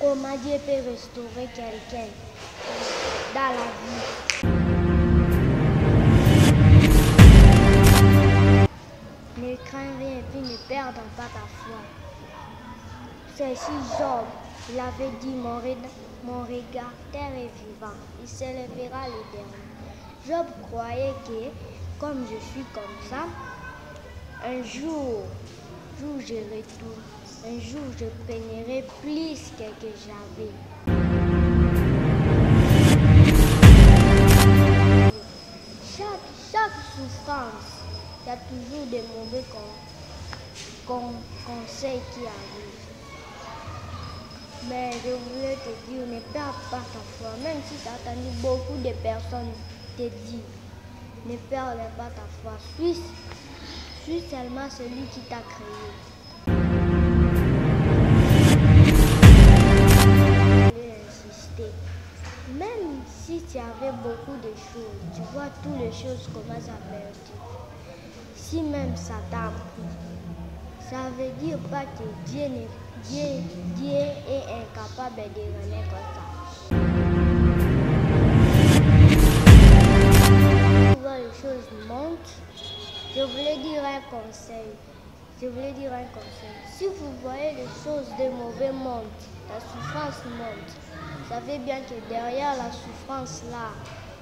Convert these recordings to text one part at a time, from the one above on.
Comment Dieu peut restaurer quelqu'un dans la vie? Ne crains rien et puis ne perds pas ta foi. C'est si Job, il avait dit, mon regard terre est vivant, il s'élèvera l'Éternel. Job croyait que, comme je suis comme ça, un jour je retourne, un jour je peignerai plus que j'avais. Chaque souffrance, il y a toujours des mauvais conseils qui arrivent. Mais je voulais te dire, ne perds pas ta foi, même si tu as entendu beaucoup de personnes te dire, ne perds pas ta foi, suis seulement celui qui t'a créé. Je vais insister. Même si tu avais beaucoup de choses, tu vois toutes les choses commencent à perdre. Si même ça t'a pris, ça veut dire pas que Dieu est incapable de renaître comme ça. Tu vois les choses montent. Je voulais dire un conseil. Si vous voyez les choses de mauvais montent, la souffrance monte, savez bien que derrière la souffrance là,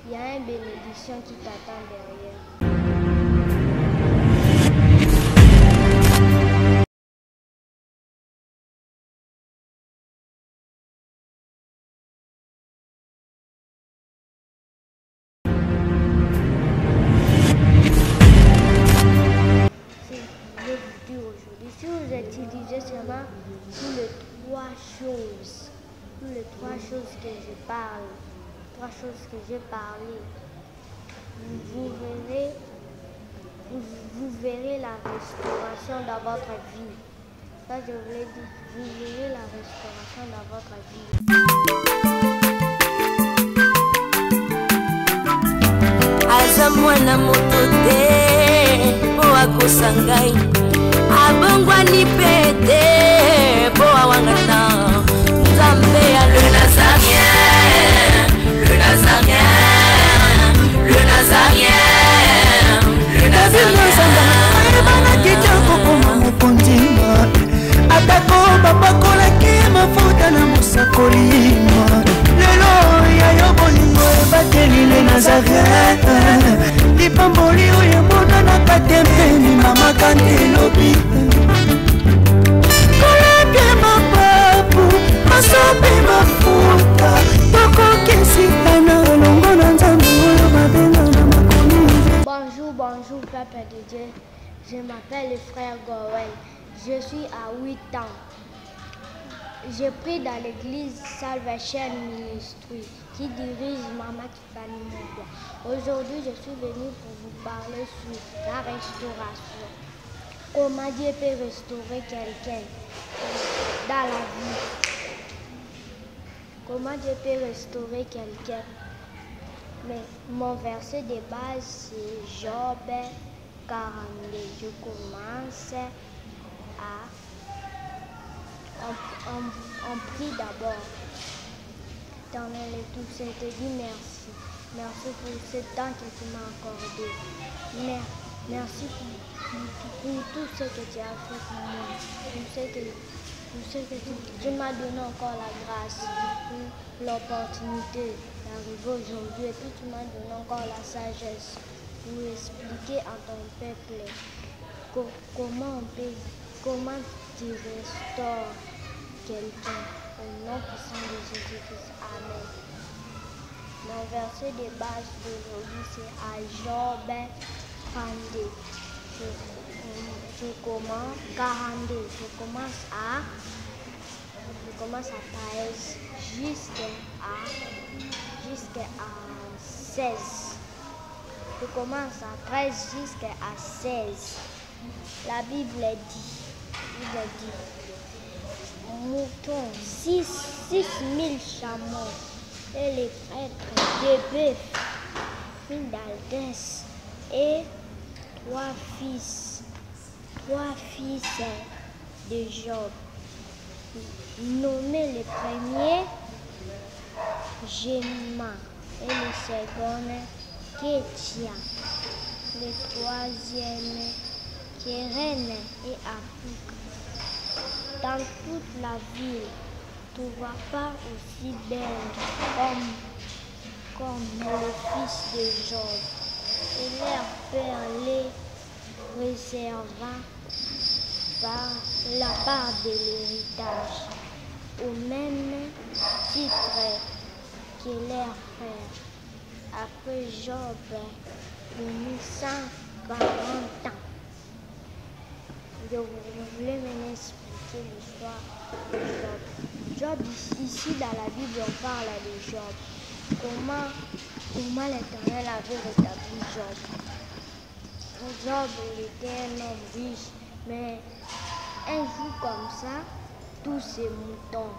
il y a une bénédiction qui t'attend derrière. Si vous utilisez seulement tous les trois choses que j'ai parlé, vous verrez la restauration dans votre vie. Ça, je voulais dire, vous verrez la restauration dans votre vie. Azamwana motote po akosangai abongwani pete po awangana Nzambe ya le Nazarien, le Nazarien, le Nazarien, le Nazarien. Ebana kitoko koma mokondima atako bapakolaki mafuta na mosakolima lelo yayo bolingo ebateli le Nazarien lipamboli oyo emonanaka te mpeni mama kantelobi kolapie mapapu masope mafuta tokokesitana elongo na Nzambe oyo babenga na makomi. Bonjour, Papa de Dieu. Je m'appelle le frère Goël. Je suis à 8 ans. Je prie dans l'église Salvation Ministry qui dirige Maman Tiffany Moubia. Aujourd'hui, je suis venue pour vous parler sur la restauration. Comment Dieu peut restaurer quelqu'un dans la vie. Comment Dieu peut restaurer quelqu'un. Mais mon verset de base, c'est Job 42. Je commence on prie d'abord. Éternel et tout, je te dis merci. Merci pour ce temps que tu m'as accordé. Merci pour tout ce que tu as fait pour moi. Pour ce que tu m'as donné encore la grâce, l'opportunité d'arriver aujourd'hui. Et puis tu m'as donné encore la sagesse pour expliquer à ton peuple comment tu restaures quelqu'un au nom puissant de Jésus-Christ. Amen. Mon verset de base d'aujourd'hui, c'est à Job 42. Je commence 42. Je commence à 13 jusqu'à 16. Je commence à 13 jusqu'à 16. La Bible dit moutons, 6 000 chameaux et les prêtres de bœufs, une d'Aldès et 3 fils de Job. nommé le premier Gemma et le second Ketia, le troisième Keren et Afrique. Dans toute la ville, tu ne vois pas aussi belle comme le fils de Job. Et leur père les réserva par la part de l'héritage, au même titre que leur frère. Après Job, il 140 ans. Je voulais maintenant expliquer l'histoire de Job. Job, ici dans la Bible, on parle de Job. Comment l'Éternel avait rétabli Job. Job, il était un homme riche, mais un jour comme ça, tous ces moutons,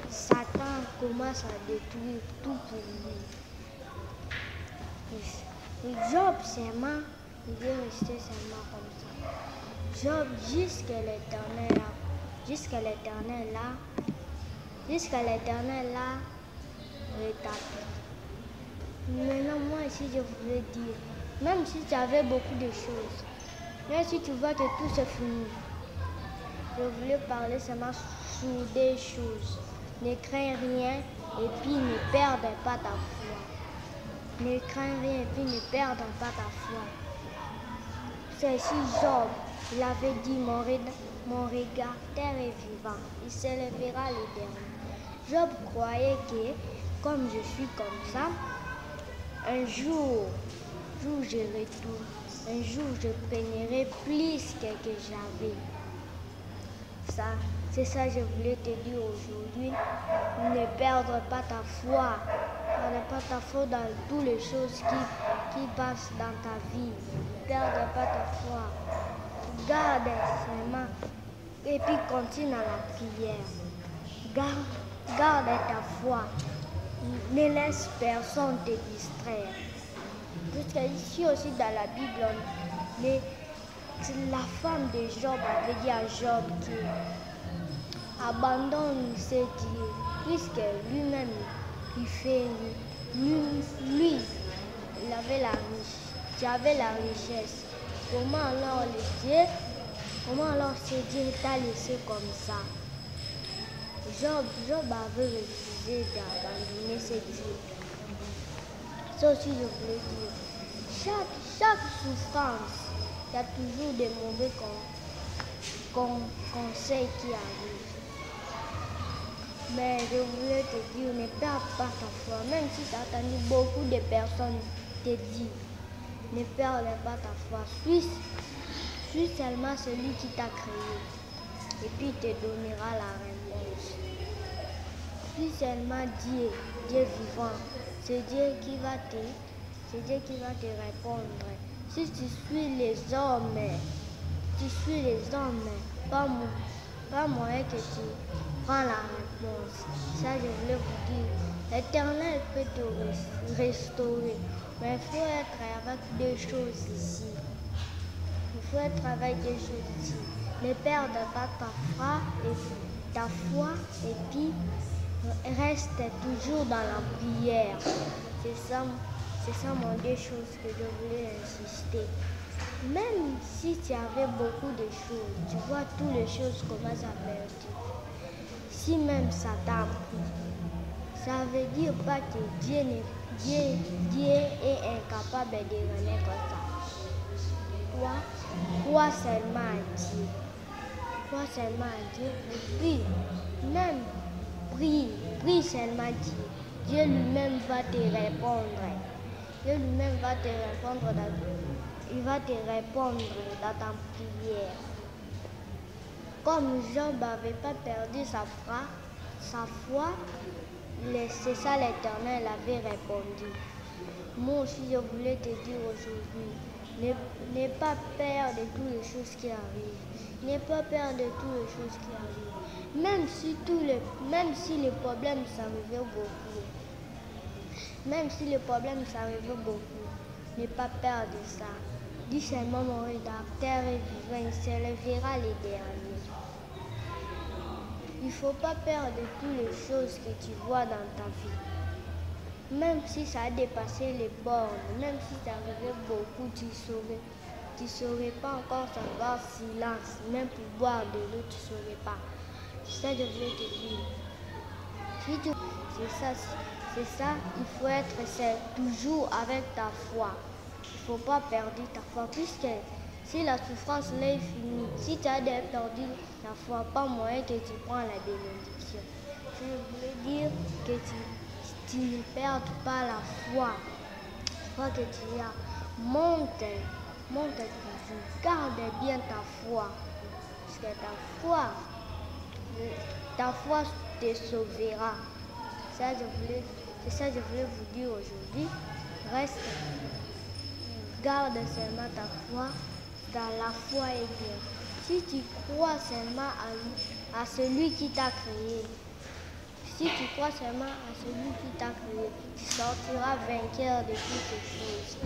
Satan commence à détruire tout pour lui. Job seulement, il est resté seulement comme ça. Job, jusqu'à l'Éternel là, rétabli. Maintenant, moi ici, je voulais dire, même si tu avais beaucoup de choses, même si tu vois que tout c'est fini, je voulais parler seulement sur des choses. Ne crains rien et puis ne perdez pas ta foi. Ne crains rien et puis ne perdez pas ta foi. C'est si Job, il avait dit, mon regard terre est vivant, il s'élèvera l'Éternel. Job croyait que, comme je suis comme ça, un jour je retourne, un jour je peignerai plus que j'avais. C'est ça que je voulais te dire aujourd'hui. Ne perdre pas ta foi. Ne perdre pas ta foi dans toutes les choses qui passent dans ta vie. Ne perdre pas ta foi. Garde seulement et puis continue à la prière. Garde ta foi. Ne laisse personne te distraire. Parce qu'ici aussi dans la Bible, la femme de Job avait dit à Job qu'il abandonne ses dieux, puisque lui-même, lui, il avait la richesse. Comment alors ce Dieu t'a laissé comme ça? Job avait refusé d'abandonner ses dieux. Ça aussi, je voulais dire. Chaque souffrance, il y a toujours des mauvais conseils qui arrivent. Mais je voulais te dire, ne perds pas ta foi. Même si tu as entendu beaucoup de personnes te dire, ne perds pas ta foi. Suis seulement celui qui t'a créé. Et puis il te donnera la réponse. Suis seulement Dieu vivant. C'est Dieu qui va te répondre. Si tu suis les hommes, pas moyen que tu prends la réponse. Ça, je voulais vous dire. L'Éternel peut te restaurer. Mais il faut être avec deux choses ici. Il faut être avec deux choses ici. Ne perde pas ta foi et puis reste toujours dans la prière. C'est ça mon deux choses que je voulais insister. Même si tu avais beaucoup de choses, tu vois toutes les choses commencent à perdre. Si même ça t'a pris, ça veut dire pas que Dieu est incapable de remettre ça. Crois seulement à Dieu. Crois seulement à Dieu. Prie. Même prie seulement Dieu. Dieu lui-même va te répondre. Dieu lui-même va te répondre il va te répondre dans ta prière. Comme Job n'avait pas perdu sa foi, c'est ça l'Éternel avait répondu. Moi aussi je voulais te dire aujourd'hui, n'aie pas peur de toutes les choses qui arrivent. N'aie pas peur de toutes les choses qui arrivent. Même si les problèmes s'arrivaient beaucoup. Même si les problèmes s'arrivaient beaucoup. N'aie pas peur de ça. Dis seulement mon rédacteur est vivant, il s'élèvera les derniers. ne faut pas perdre toutes les choses que tu vois dans ta vie. Même si ça a dépassé les bornes, même si ça arrivait beaucoup, tu ne saurais pas encore savoir silence. Même pour boire de l'eau, tu ne saurais pas. C'est ça que je voulais te dire. C'est ça, il faut être toujours avec ta foi. Il ne faut pas perdre ta foi, puisque si la souffrance là est finie, si tu as perdu la foi, pas moyen que tu prends la bénédiction. Je voulais dire que tu ne perds pas la foi. La foi que tu as, monte toujours, garde bien ta foi. Parce que ta foi te sauvera. C'est ça que je voulais vous dire aujourd'hui. Reste, garde seulement ta foi, car la foi est bien. Si tu crois seulement à celui qui t'a créé, si tu crois seulement à celui qui t'a créé, tu sortiras vainqueur de toutes choses.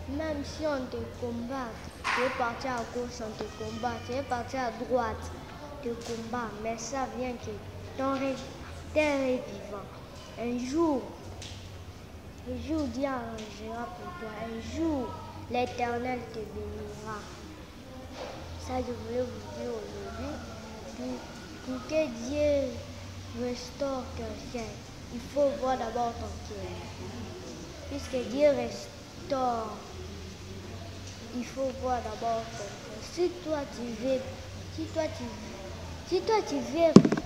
Même si on te combat, tu es parti à gauche, on te combat, tu es parti à droite, on te combat, mais ça vient que ton terre est vivant. Un jour, Dieu arrangera pour toi. Un jour, l'Éternel te bénira. Ça, je voulais vous dire aujourd'hui. Pour que Dieu restaure quelqu'un, il faut voir d'abord ton cœur. Puisque Dieu restaure, il faut voir d'abord ton cœur. Si toi tu veux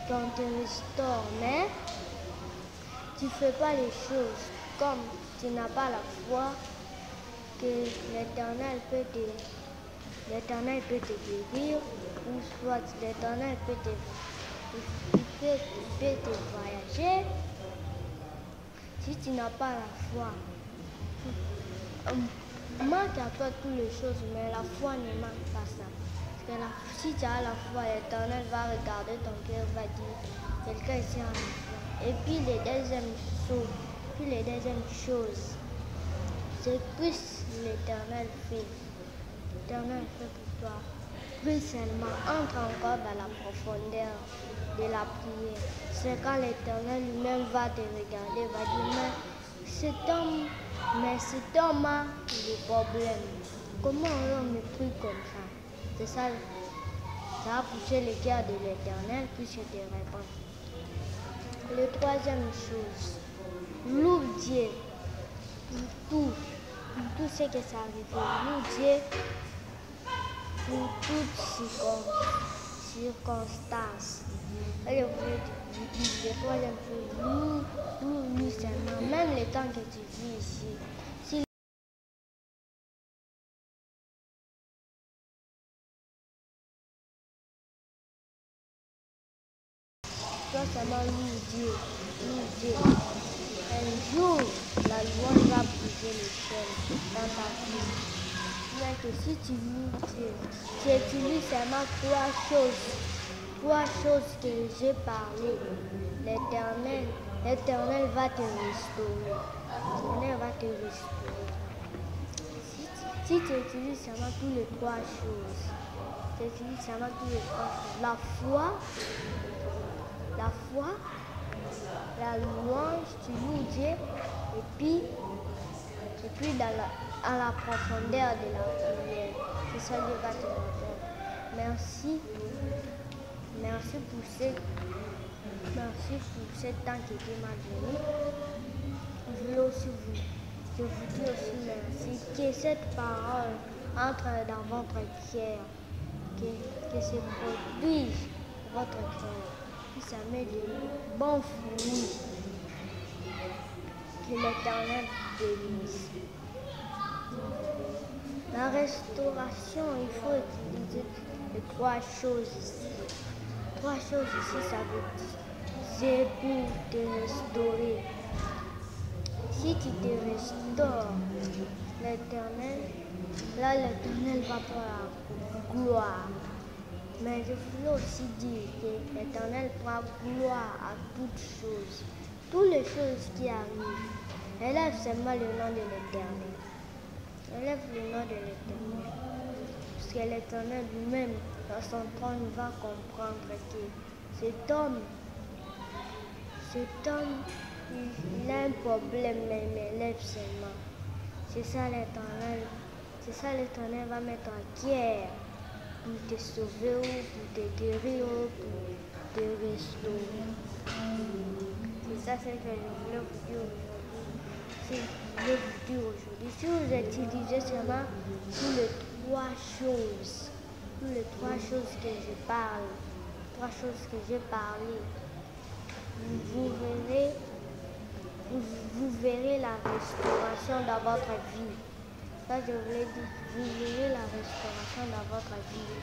qu'on te restaure, mais tu ne fais pas les choses comme tu n'as pas la foi, que l'Éternel peut te guérir, ou soit l'Éternel peut te voyager. Si tu n'as pas la foi, manque à toi toutes les choses, mais la foi ne manque pas ça. Parce que si tu as la foi, l'Éternel va regarder ton cœur, va dire, quelqu'un ici a la foi. Et puis les deuxième chose, c'est que l'Éternel fait. L'Éternel fait pour toi. Prie seulement, entre encore dans la profondeur de la prière. C'est quand l'Éternel lui-même va te regarder, va dire, mais cet homme a des problèmes. Comment on me prie comme ça? C'est ça, ça a poussé le cœur de l'Éternel, puis je te réponds. La troisième chose, loue Dieu pour tout ce qui s'est arrivé. Loue Dieu pour toutes circonstances. Et le troisième chose, loue seulement, même le temps que tu vis ici. Si toi seulement loue Dieu. Un jour, la louange va briser le ciel dans ta vie. Mais que si tu loues Dieu, tu utilises seulement trois choses que j'ai parlé. L'Éternel va te restaurer. L'Éternel va te restaurer. Si tu utilises seulement toutes les trois choses, la foi, la louange, tu loues Dieu, et puis à la profondeur de la prière. C'est ça Dieu va te répondre. Merci pour ce temps que Dieu m'a donné. Je vous dis aussi merci. Que cette parole entre dans votre cœur, que se produise dans votre cœur, que ça met de bons fruits. Que l'Éternel bénisse. La restauration, il faut utiliser les trois choses ici. Trois choses ici, ça veut dire c'est pour te restaurer. Si tu te restaures, l'Éternel va prendre la gloire. Mais je voulais aussi dire que l'Éternel prend gloire à toutes choses. Toutes les choses qui arrivent, élève seulement le nom de l'Éternel. Élève le nom de l'Éternel. Parce que l'Éternel lui-même, dans son trône, va comprendre que cet homme Cet homme, il a un problème, mais il m'élève seulement. C'est ça l'Éternel. C'est ça l'Éternel va mettre en guerre pour te sauver ou pour te guérir ou pour te restaurer. C'est ça ce que je voulais vous dire aujourd'hui. Si vous utilisez seulement tous les trois choses que je parle, j'ai parlé, vous verrez la restauration dans votre vie. Ça, je voulais dire, vous verrez la restauration dans votre vie.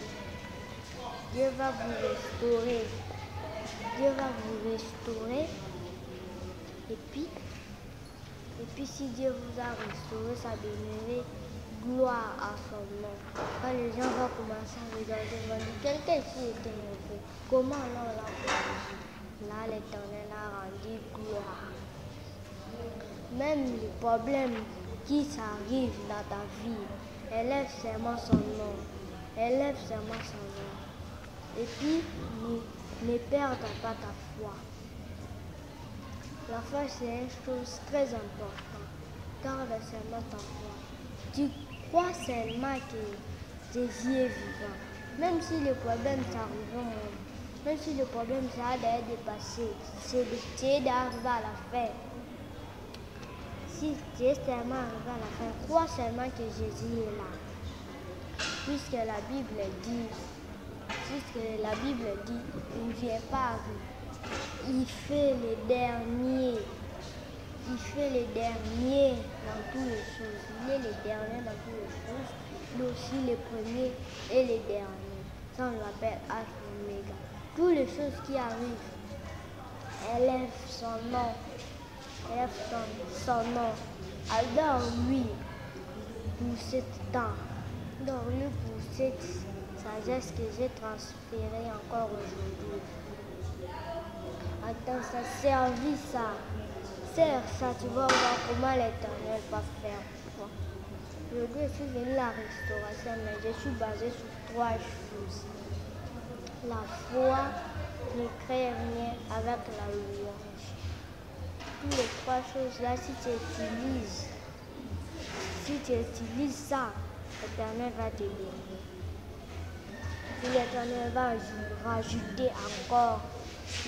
Dieu va vous restaurer. Dieu va vous restaurer. Et puis si Dieu vous a restauré, ça donnerait gloire à son nom. Quand les gens vont commencer à regarder, ils vont dire, quelqu'un ici était mauvais. Comment alors l'a fait? Là, l'Éternel a rendu gloire. Même les problèmes qui s'arrivent dans ta vie, élève seulement son nom. Élève seulement son nom. Et puis, ne perds pas ta foi. La foi, c'est une chose très importante. Garde seulement ta foi. Tu crois seulement que Jésus est vivant. Même si le problème s'arrive au monde, même si le problème ça d'être dépassé, c'est d'arriver à la fin. Si tu es seulement arrivé à la fin, crois seulement que Jésus est là. Puisque la Bible dit, il ne vient pas, il fait les derniers. Il fait les derniers dans toutes les choses. Il est le dernier dans toutes les choses. Il est aussi les premiers et les derniers. Ça, on l'appelle Alpha et Oméga. Toutes les choses qui arrivent, élève son nom. Élève son nom. Adore-lui pour ce temps. Adore-lui pour cette sagesse que j'ai transférée encore aujourd'hui. Attends, ça servit ça. Sers ça, tu vas voir comment l'Éternel va faire pour toi. Aujourd'hui, je suis venu à la restauration, mais je suis basé sur trois choses. La foi, le rien avec la louange. Toutes les trois choses-là, si tu utilises ça, l'Éternel va te bénir. Puis l'Éternel va rajouter encore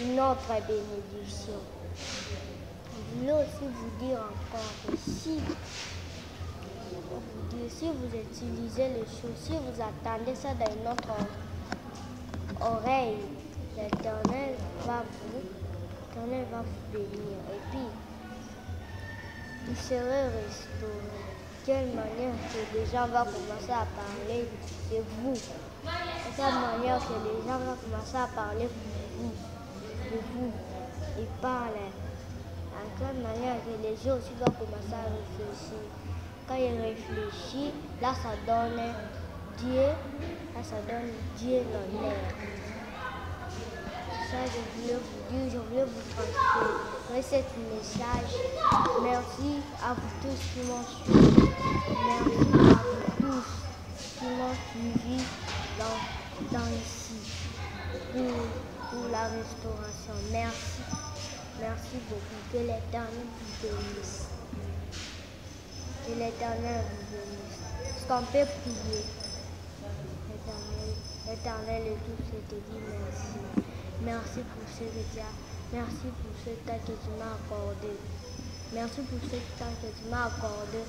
une autre bénédiction. Je voulais aussi vous dire encore que si vous utilisez les choses, si vous attendez ça dans notre oreille, l'Éternel va vous bénir. Et puis, vous serez restauré. Quelle manière que les gens vont commencer à parler de vous. De quelle manière que les gens vont commencer à parler de vous. Ils parlent. De quelle manière que les gens aussi vont commencer à réfléchir. Quand ils réfléchissent, là ça donne Dieu l'honneur. Ça, je voulais vous dire, je voulais vous transférer ce message. Merci à vous tous qui m'ont suivi. Merci à vous tous qui m'ont suivi dans ici pour la restauration. Merci. Merci beaucoup. Que l'Éternel vous bénisse. Que l'Éternel vous bénisse. Est-ce qu'on peut prier? L'Éternel et tout ce que dit merci. Merci pour ce que tu as. Merci pour ce temps que tu m'as accordé. Merci pour ce temps que tu m'as accordé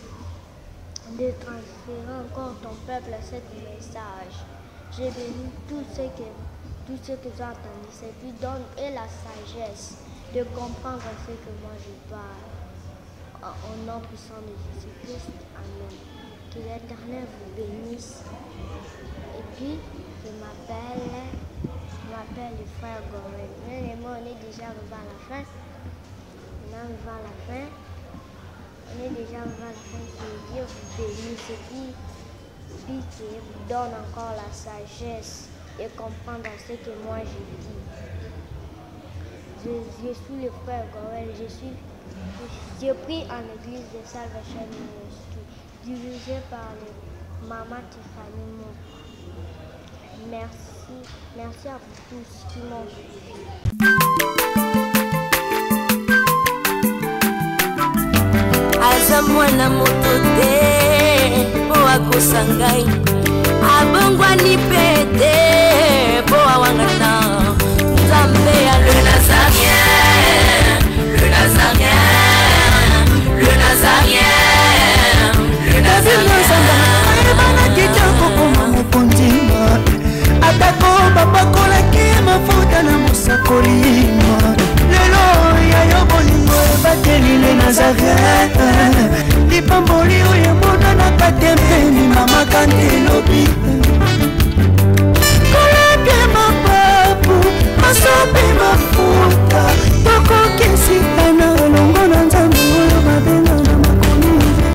de transférer encore ton peuple à ce message. J'ai béni tout ce que tu as entendu. C'est puis donne et la sagesse de comprendre ce que moi je parle. Au nom puissant de Jésus-Christ. Amen. Que l'Éternel vous bénisse. Et puis, je m'appelle le frère Gorel. Mais moi, on est déjà arrivé à la fin. On est déjà arrivé à la fin. Que Dieu vous bénisse. Et puis qu'il vous donne encore la sagesse de comprendre ce que moi je dis. Je suis le frère Gorel. Je prie en l'église de Salvation Ministry, dirigée par le Maman Tiffany Mo. Merci à vous tous qui m'ont suivi. naza mwana moto te po akosa ngai abongwani pe te